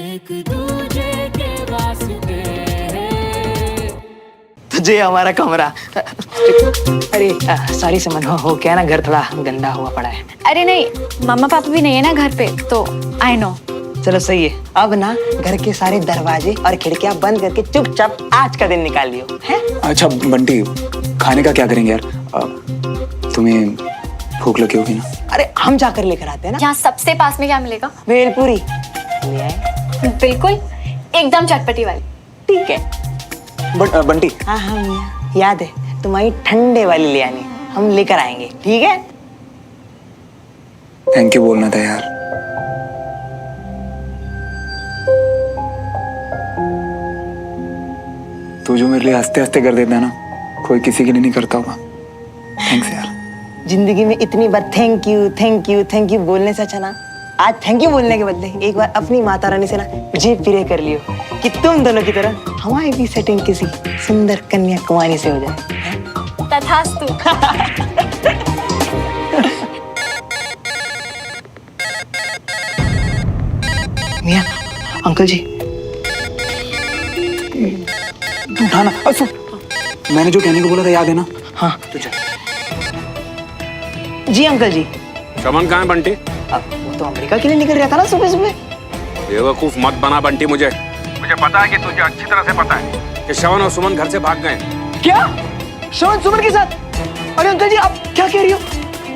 एक दूजे के वास्ते। तुझे हमारा कमरा। अरे सॉरी समन, हो क्या ना, घर थोड़ा गंदा हुआ पड़ा है। अरे नहीं, मम्मा पापा भी नहीं है ना घर पे, तो आई नो। चलो सही है। अब ना घर के सारे दरवाजे और खिड़कियां बंद करके चुपचाप आज का दिन निकाल लियो हैं? अच्छा बंटी, खाने का क्या करेंगे यार? तुम्हें भूख लगी होगी ना? अरे हम जाकर लेकर आते हैं ना। यहाँ सबसे पास में क्या मिलेगा? भेलपुरी ले आए। बिल्कुल, एकदम चटपटी वाली। ठीक है। बंटी। हाँ हाँ मियां, याद है तुम्हारी ठंडे वाली ले आनी, हम लेकर आएंगे, ठीक है? थैंक यू बोलना था यार। तू जो मेरे लिए हंसते हंसते कर देता है ना, कोई किसी के लिए नहीं करता होगा। थैंक्स यार। जिंदगी में इतनी बार thank you thank you thank you बोलने से अच्छा ना, आज थैंक यू बोलने के बदले एक बार अपनी माता रानी से ना जी प्रे कर लियो कि तुम दोनों की तरह हमारी भी सेटिंग किसी सुंदर कन्या कुमारी से हो जाए। तथास्तु। मियां, अंकल जी। उठाना। मैंने जो कहने को बोला था याद है ना? हाँ तो चल। जी अंकल जी। श्रवण कहाँ है बंटी? वो तो अमेरिका के लिए निकल रहा था ना सुबह सुबह। बेवकूफ मत बना बंटी, मुझे पता है कि तुझे अच्छी तरह से पता है कि श्रवण और सुमन घर से भाग गए। क्या? श्रवण सुमन के साथ? अरे अंकल जी आप क्या कह रही हो?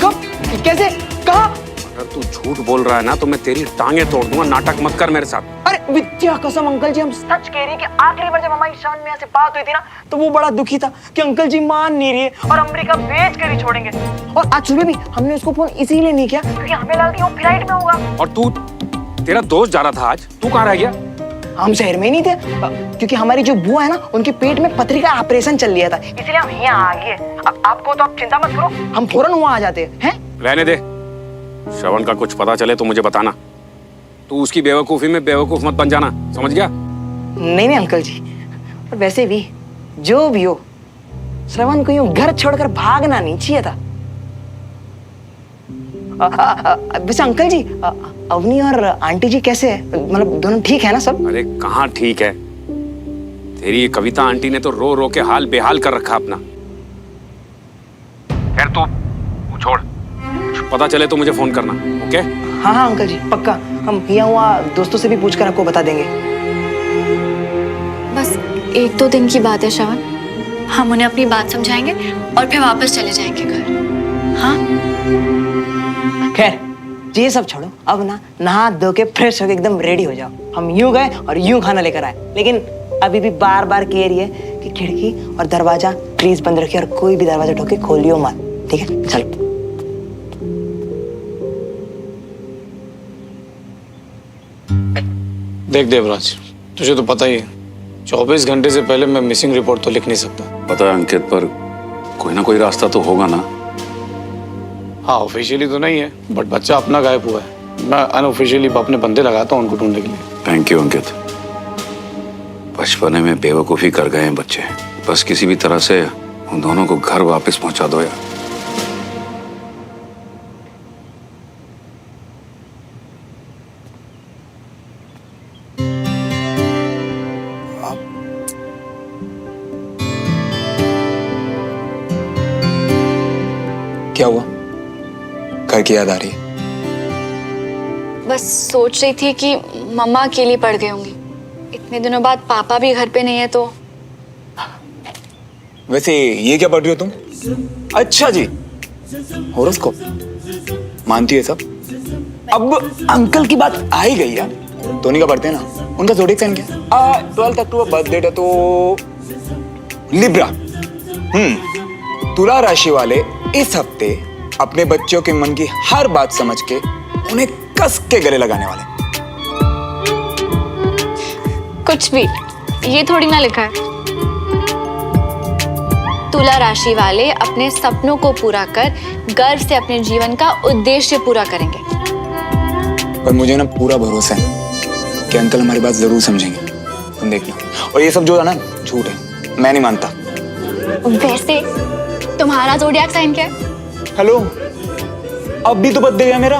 कब? कैसे? कहाँ? अगर तू झूठ बोल रहा है ना तो मैं तेरी टांगे तोड़ दूंगा। नाटक मत कर मेरे साथ। अरे विद्या कसम अंकल जी, हम सच कह रही है कि आखिरी बार जब हमारी श्रवण मियां से बात हुई थी ना, तो वो बड़ा दुखी था कि अंकल जी मान नहीं रही है और अमेरिका भेज कर ही छोड़ेंगे। और आज सुबह भी हमने उसको फोन इसीलिए नहीं किया क्योंकि हमें लगा कि वो फ्लाइट में होगा। और तू, तेरा दोस्त जा रहा था आज, तू कहाँ रह गया? हम शहर में ही नहीं थे क्योंकि हमारी जो बुआ है ना, उनके पेट में पथरी का ऑपरेशन चल रहा था, इसलिए हम यहाँ आ गए। अब आपको तो आप चिंता मत करो, हम फौरन वहाँ आ जाते हैं। रहने दे, श्रवण का कुछ पता चले तो मुझे बताना। तू उसकी बेवकूफी में बेवकूफ मत बन जाना, समझ गया? नहीं नहीं अंकल जी, और वैसे भी जो भी हो, श्रवण को यूं घर छोड़कर भागना नहीं चाहिए था। वैसे अंकल जी, अवनी और आंटी जी कैसे है? मतलब दोनों ठीक है ना सब? अरे कहाँ ठीक है, तेरी ये कविता आंटी ने तो रो रो के हाल बेहाल कर रखा अपना। खैर तू छोड़, कुछ पता चले तो मुझे फोन करना, ओके? हाँ हाँ अंकल जी पक्का, हम यहाँ हुआ दोस्तों से भी पूछकर आपको बता देंगे। बस 1-2 दिन की बात है श्रवण, हम उन्हें अपनी बात समझाएंगे और फिर वापस चले जाएंगे घर। हाँ खैर ये सब छोड़ो, अब ना नहा धो के फ्रेश होके एकदम रेडी हो जाओ। हम यूं गए और यूं खाना लेकर आए, लेकिन अभी भी बार बार कह रही है कि खिड़की और दरवाजा प्लीज बंद रखिए और कोई भी दरवाजा ठोके खोलियो मत, ठीक है? चलो। देख देवराज, तुझे तो पता ही है 24 घंटे से पहले मैं मिसिंग रिपोर्ट तो लिख नहीं सकता। पता है अंकित, पर कोई ना कोई रास्ता तो होगा ना? हाँ ऑफिशियली तो नहीं है, बट बच्चा अपना गायब हुआ है। मैं अनऑफिशियली अपने बंदे लगाता हूँ उनको ढूंढने के लिए। थैंक यू अंकित। बचपने में बेवकूफी कर गए हैं बच्चे, बस किसी भी तरह से उन दोनों को घर वापस पहुंचा दो यार। क्या हुआ? घर की याद आ रही है? बस सोच रही थी कि मम्मा अकेली पड़ गई होंगी, इतने दिनों बाद पापा भी घर पे नहीं है तो। वैसे ये क्या पढ़ रही हो तुम? अच्छा जी, होरोस्कोप मानती है सब? अब अंकल की बात आ ही गई यार, टोनी का पढ़ते हैं ना, उनका ज़ोडिएक साइन क्या? 12 अक्टूबर बर्थ डेट है तो लिब्रा। तुला राशि वाले इस हफ्ते अपने बच्चों के मन की हर बात समझ के उन्हें कस के गले लगाने वाले। कुछ भी, ये थोड़ी ना लिखा है। तुला राशि वाले अपने सपनों को पूरा कर गर्व से अपने जीवन का उद्देश्य पूरा करेंगे। पर मुझे ना पूरा भरोसा है कि अंकल हमारी बात जरूर समझेंगे, तुम देखना। और ये सब जो है ना झूठ है, मैं नहीं मानता। वैसे तुम्हारा ज़ोडिएक साइन क्या है? हेलो, अब भी तो बदल गया मेरा।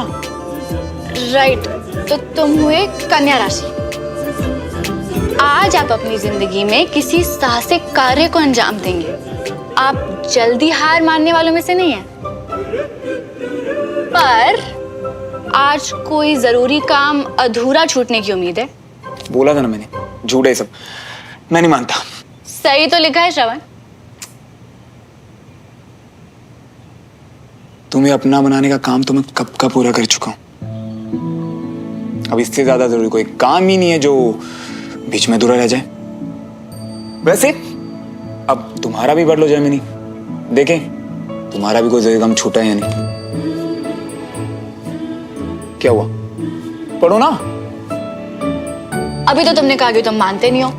राइट, तो तुम हुए कन्या राशि। आज आप अपनी जिंदगी में किसी साहसिक कार्य को अंजाम देंगे। आप जल्दी हार मानने वालों में से नहीं हैं। पर आज कोई जरूरी काम अधूरा छूटने की उम्मीद है। बोला था ना मैंने, झूठ है सब, मैं नहीं मानता। सही तो लिखा है श्रवण। तुम्हें अपना बनाने का काम तो मैं कब का पूरा कर चुका हूं। अब इससे ज्यादा जरूरी कोई काम ही नहीं है जो बीच में अधूरा रह जाए। वैसे अब तुम्हारा भी पढ़ लो जर्मनी, देखें तुम्हारा भी कोई जरूरी काम छूटा है या नहीं। क्या हुआ, पढ़ो ना। अभी तो तुमने कहा कि तुम मानते नहीं हो।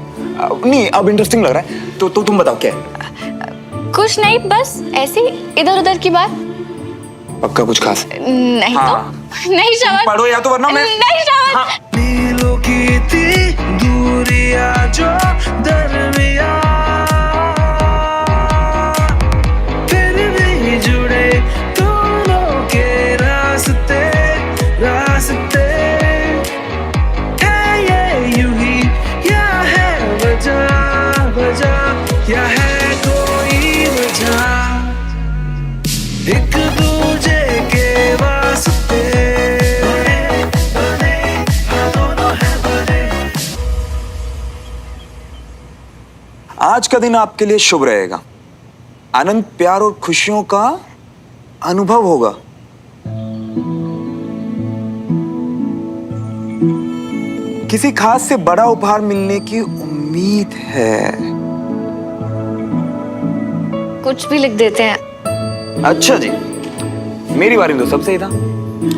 नहीं, अब इंटरेस्टिंग लग रहा है तो तुम बताओ क्या है। कुछ नहीं, बस ऐसी इधर उधर की बात। पक्का कुछ खास? नहीं हाँ। तो नहीं श्रवण, पढ़ो या तो वरना मैं नहीं श्रवण। हाँ। नीलों की थी दूरियां जो दरमिया, फिर भी जुड़े दोनों के रास्ते रास्ते। है ये यूं ही या है वजह वजह, या है कोई वजह, एक दूजे के वास्ते बने बने, हाँ दोनों है बने। आज का दिन आपके लिए शुभ रहेगा। आनंद, प्यार और खुशियों का अनुभव होगा। किसी खास से बड़ा उपहार मिलने की उम्मीद है। कुछ भी लिख देते हैं। अच्छा जी, मेरी बारी में तो सब सही था।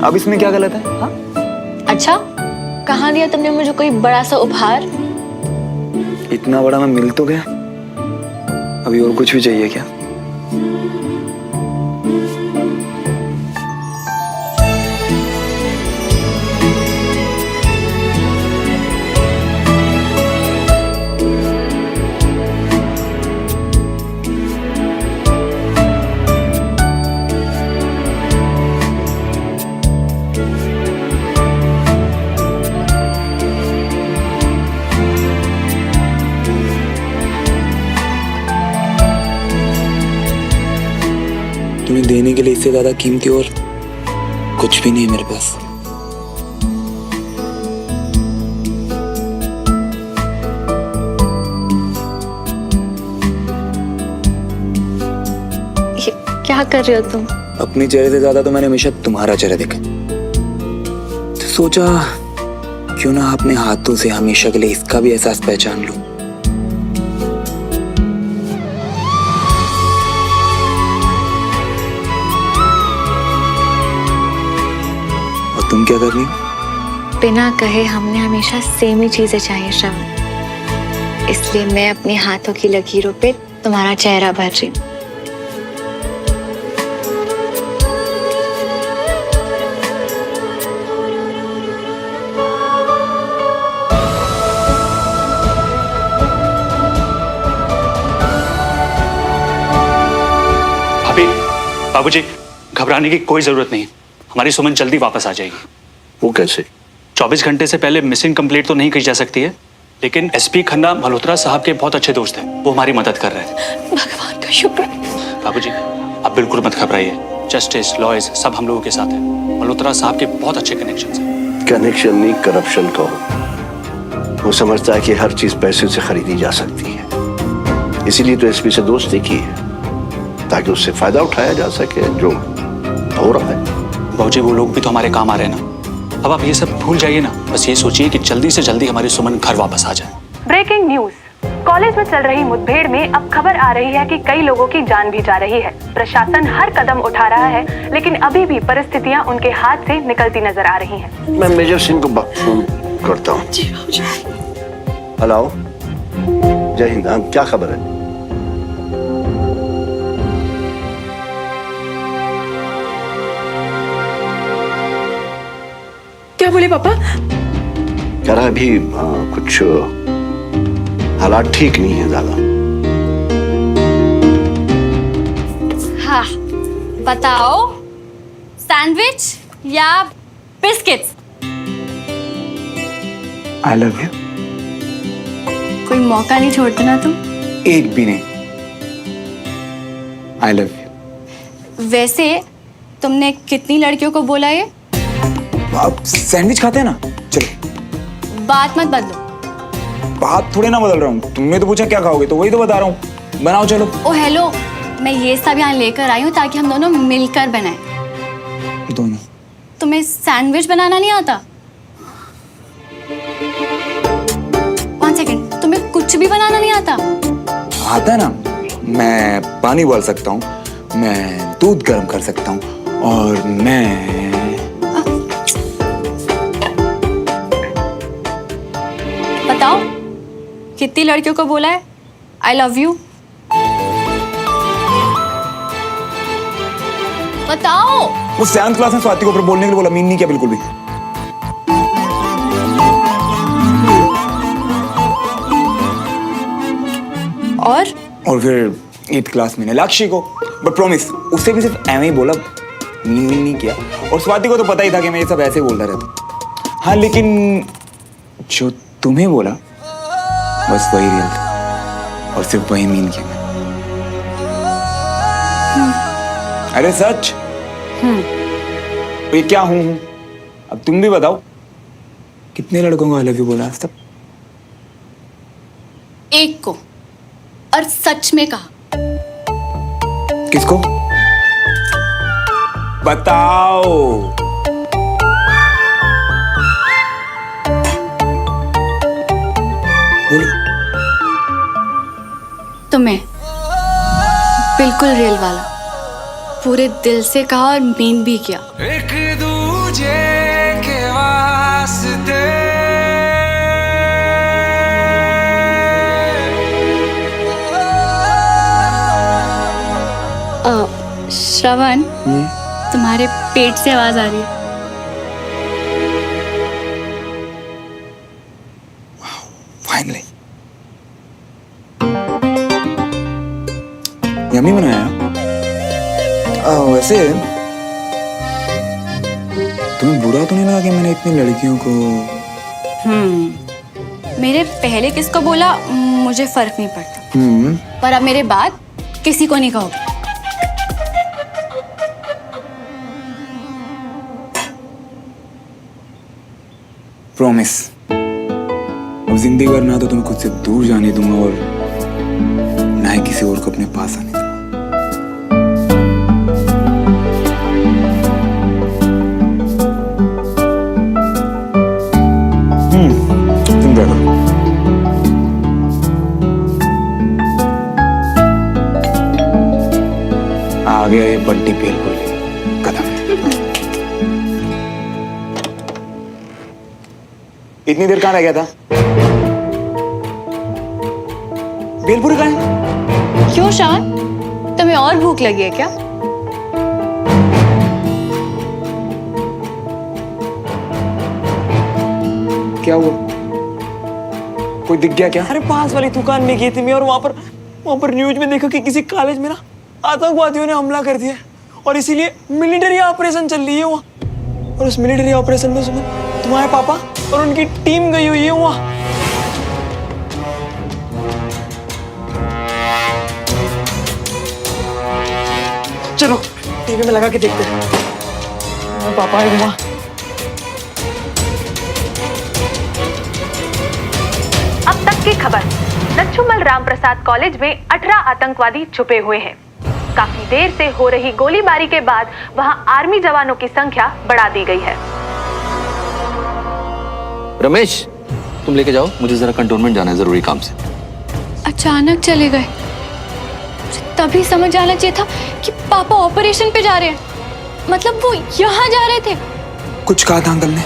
अब इसमें क्या गलत है? हाँ? अच्छा, कहाँ दिया तुमने मुझे कोई बड़ा सा उपहार? इतना बड़ा मैं मिल तो गया, अभी और कुछ भी चाहिए क्या? तुम्हें देने के लिए इससे ज्यादा कीमती और कुछ भी नहीं है मेरे पास। ये क्या कर रहे हो तुम? अपने चेहरे से ज्यादा तो मैंने हमेशा तुम्हारा चेहरा देखा, तो सोचा क्यों ना अपने हाथों से हमेशा के लिए इसका भी एहसास पहचान लूं। और तुम क्या कर रही हो? बिना कहे हमने हमेशा सेम ही चीजें चाहिए श्रवण, इसलिए मैं अपने हाथों की लकीरों पे तुम्हारा चेहरा भर रही हूँ। बाबूजी, घबराने की कोई जरूरत नहीं, हमारी सुमन जल्दी वापस आ जाएगी। वो कैसे? 24 घंटे से पहले मिसिंग कंप्लेंट तो नहीं की जा सकती है, लेकिन एसपी खन्ना मल्होत्रा साहब के बहुत अच्छे दोस्त हैं, वो हमारी मदद कर रहे हैं। भगवान का शुक्र। बाबूजी, आप बिल्कुल मत घबराइए, जस्टिस लॉयर्स सब हम लोगों के साथ हैं। मल्होत्रा साहब के बहुत अच्छे कनेक्शन हैं। कनेक्शन नहीं, करप्शन कहो। वो समझता है कि हर चीज पैसे से खरीदी जा सकती है, इसीलिए तो एसपी से दोस्ती की है, ताकि उससे फायदा उठाया जा सके, जो हो रहा है। बाबूजी, वो लोग भी तो हमारे काम आ रहे हैं ना। अब आप ये सब भूल जाइए ना, बस ये सोचिए कि जल्दी से जल्दी हमारी सुमन घर वापस आ जाए। ब्रेकिंग न्यूज, कॉलेज में चल रही मुठभेड़ में अब खबर आ रही है कि कई लोगों की जान भी जा रही है। प्रशासन हर कदम उठा रहा है, लेकिन अभी भी परिस्थितियां उनके हाथ से निकलती नजर आ रही हैं। मैं मेजर सिंह को फोन करता हूँ। हेलो, जय हिंद। हाँ, क्या खबर है? क्या बोले पापा? कह रहा है अभी कुछ हालात ठीक नहीं है ज्यादा। हाँ, बताओ, सैंडविच या बिस्किट्स? I love you. कोई मौका नहीं छोड़ते ना तुम? एक भी नहीं। I love you. वैसे तुमने कितनी लड़कियों को बोला ये? आप सैंडविच खाते हैं ना? चलो, बात मत बदलो। बात थोड़ी ना बदल रहा हूँ। तुमने तो पूछा क्या खाओगे, तो वही तो बता रहा हूँ। बनाओ चलो। ओ हेलो, मैं ये सब यहाँ लेकर आई हूँ ताकि हम दोनों मिलकर बनाएं। दोनों? तुम्हें सैंडविच बनाना नहीं आता? 1 सेकेंड, तुम्हें कुछ भी बनाना नहीं आता? आता है ना। मैं पानी उबाल सकता हूँ, मैं दूध गर्म कर सकता हूँ, और मैं बताओ, कितनी लड़कियों को बोला है आई लव यू? बताओ। वो 7th क्लास में स्वाति को ऊपर बोलने के लिए बोला, मीन नहीं किया बिल्कुल भी। और फिर 8th क्लास में नीलाक्षी को, बट प्रॉमिस उससे भी सिर्फ ऐਵੇਂ ही बोला, मीन नहीं किया। और स्वाति को तो पता ही था कि मैं ये सब ऐसे बोलता रहता। हाँ, लेकिन जो तुम्हें बोला बस वही रियल था, और सिर्फ वही मीन किया मैंने। अरे सच। ये क्या हूँ? अब तुम भी बताओ, कितने लड़कों को आई लव यू बोला आज तक? एक को, और सच में कहा। किसको? बताओ। बोलो। तुम्हें बिल्कुल रियल वाला, पूरे दिल से कहा और मीन भी किया। एक दूजे के वास्ते श्रवण, तुम्हारे पेट से आवाज आ रही है। फाइनली यम्मी बनाया। वैसे तुम्हें बुरा तो नहीं लगा कि मैंने इतनी लड़कियों को? मेरे पहले किसको बोला मुझे फर्क नहीं पड़ता, पर अब मेरे बाद किसी को नहीं कहोगे। प्रॉमिस, अब जिंदगी भर ना तो तुम्हें खुद से दूर जाने दूंगा, और ना ही किसी और को अपने पास आने दूंगा। तुम देखो, आ गया ये बंटी बिल्कुल कदम। इतनी देर कहाँ रह गया था? भेलपुरी कहाँ है? क्यों शान, तुम्हें और भूख लगी है क्या? क्या हुआ? कोई दिख गया क्या? अरे पास वाली दुकान में गई थी मैं, और वहां पर न्यूज में देखा कि किसी कॉलेज में ना आतंकवादियों ने हमला कर दिया, और इसीलिए मिलिट्री ऑपरेशन चल रही है वहाँ। और उस मिलिट्री ऑपरेशन में तुम्हारे पापा और उनकी टीम गई हुई है वहाँ। चलो टीवी में लगा के देखते हैं। तुम्हारे पापा है वहाँ। अब तक की खबर। लच्छूमल रामप्रसाद कॉलेज में 18 आतंकवादी छुपे हुए हैं। काफी देर से हो रही गोलीबारी के बाद वहां आर्मी जवानों की संख्या बढ़ा दी गई है। रमेश, तुम लेके जाओ, मुझे जरा कंटोनमेंट जाना है जरूरी काम से। अचानक चले गए, मुझे तभी समझ आना चाहिए था कि पापा ऑपरेशन पे जा रहे हैं। मतलब वो यहाँ जा रहे थे। कुछ कहा था अंकल ने?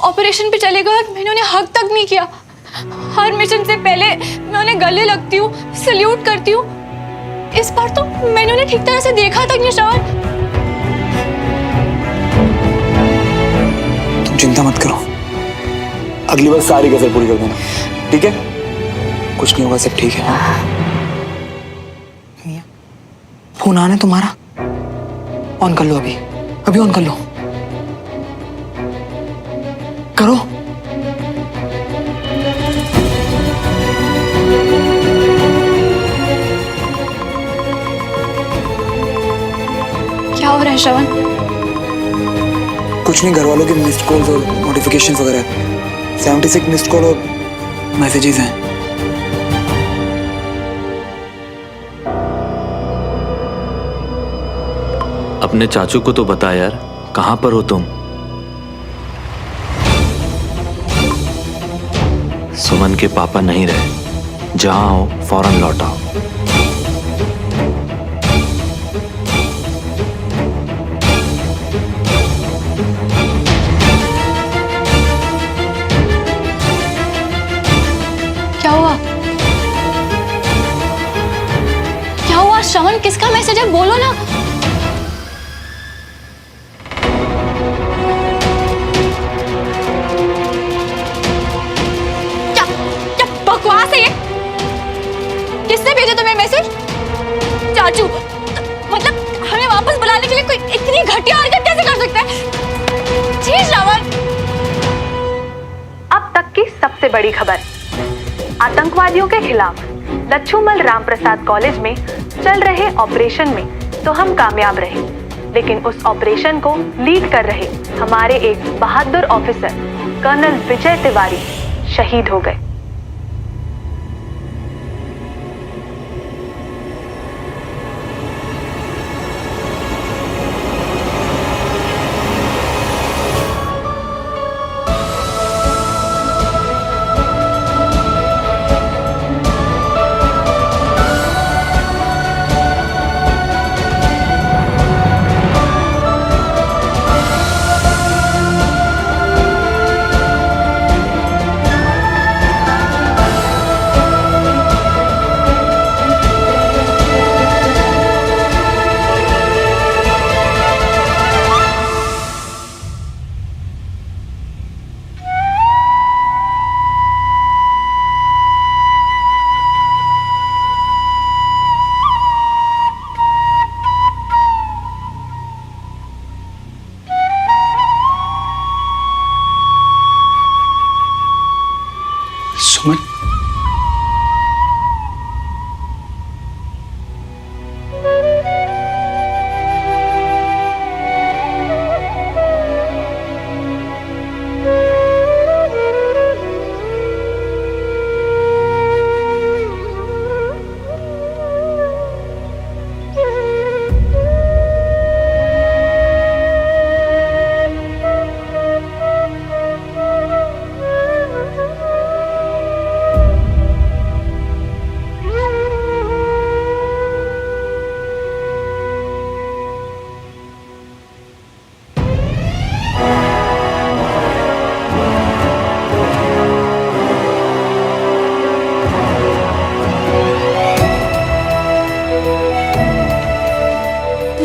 ऑपरेशन पे चले गए और मैंने उन्हें हक तक नहीं किया। हर मिशन से पहले मैं उन्हें गले लगती हूँ, सल्यूट करती हूँ। इस बार तो मैंने उन्हें ठीक तरह से देखा तक नहीं। श्रवण, तुम चिंता चिंता मत करो, अगली बार सारी कसर पूरी कर देना, ठीक है? कुछ नहीं होगा, सब ठीक है। फोन आना है तुम्हारा, ऑन कर लो अभी, अभी ऑन कर लो, करो। क्या हो रहा है श्रवण? कुछ नहीं, घर वालों के मिस्ड कॉल्स और नोटिफिकेशन वगैरह, 76 मिस्ड कॉल और मैसेजेस हैं। अपने चाचू को तो बता यार, कहां पर हो तुम? सुमन के पापा नहीं रहे, जहां हो फौरन लौट आओ। क्या हुआ? क्या हुआ श्रवण? किसका मैसेज है, बोलो ना। क्या क्या बकवास है ये? किसने भेजा तुम्हें मैसेज? चाचू, मतलब हमें वापस बुलाने के लिए कोई इतनी घटिया हरकत कैसे कर सकता है? जी श्रवण। अब तक की सबसे बड़ी खबर, आतंकवादियों के खिलाफ लच्छूमल रामप्रसाद कॉलेज में चल रहे ऑपरेशन में तो हम कामयाब रहे, लेकिन उस ऑपरेशन को लीड कर रहे हमारे एक बहादुर ऑफिसर कर्नल विजय तिवारी शहीद हो गए। सुमन,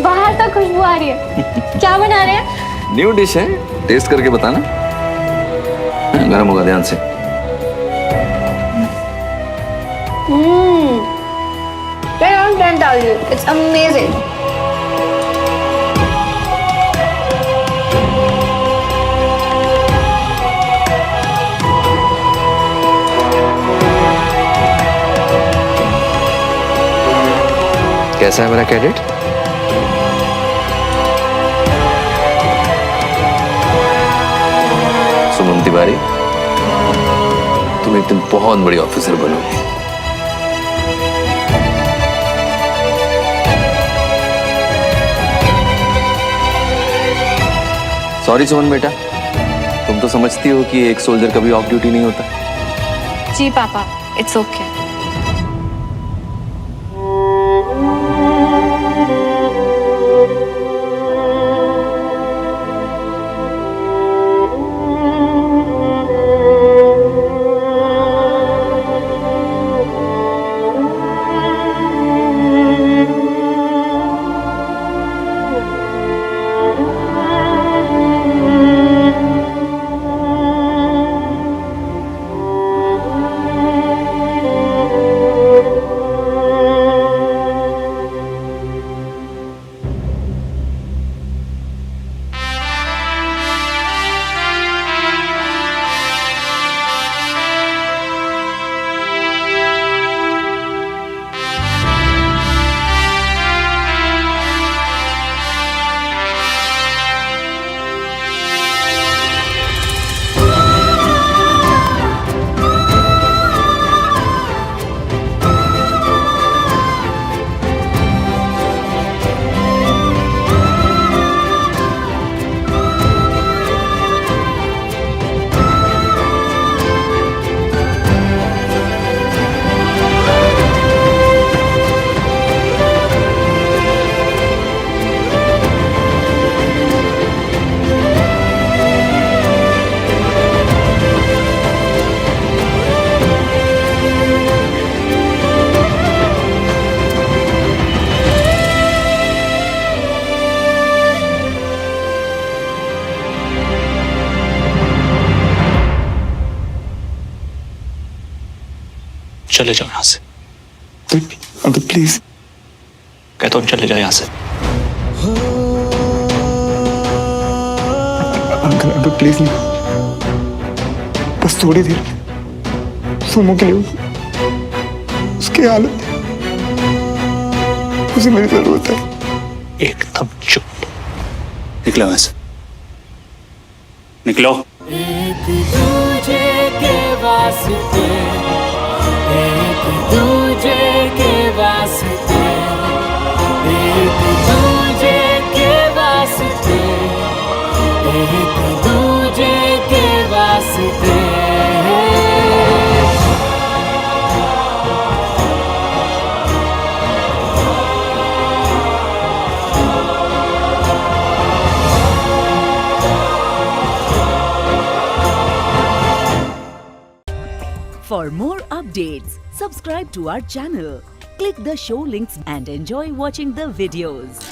बाहर तक खुशबू आ रही है। क्या बना रहे हैं? न्यू डिश है, टेस्ट करके बताना। गर्म होगा, ध्यान से। 10 on 10 tell you, it's amazing. कैसा है मेरा कैडेट? सुमन तिवारी, तुम एक दिन बहुत बड़ी ऑफिसर बनोगे। सॉरी सुमन बेटा, तुम तो समझती हो कि एक सोल्जर कभी ऑफ ड्यूटी नहीं होता। जी पापा, it's okay. चले जाओ यहाँ से। Uncle please. कहता हूँ चले जाओ यहाँ से। अंकल अंकल प्लीज नहीं, बस थोड़ी देर सुमो के लिए उसकी हालत, उसे मेरी जरूरत है। एकदम चुप। निकलो यहाँ से, निकलो। एक दूजे के वास्ते, एक दूजे के वास्ते, एक दूजे के वास्ते, एक दूजे के वास्ते। For more updates, subscribe to our channel, click the show links and enjoy watching the videos.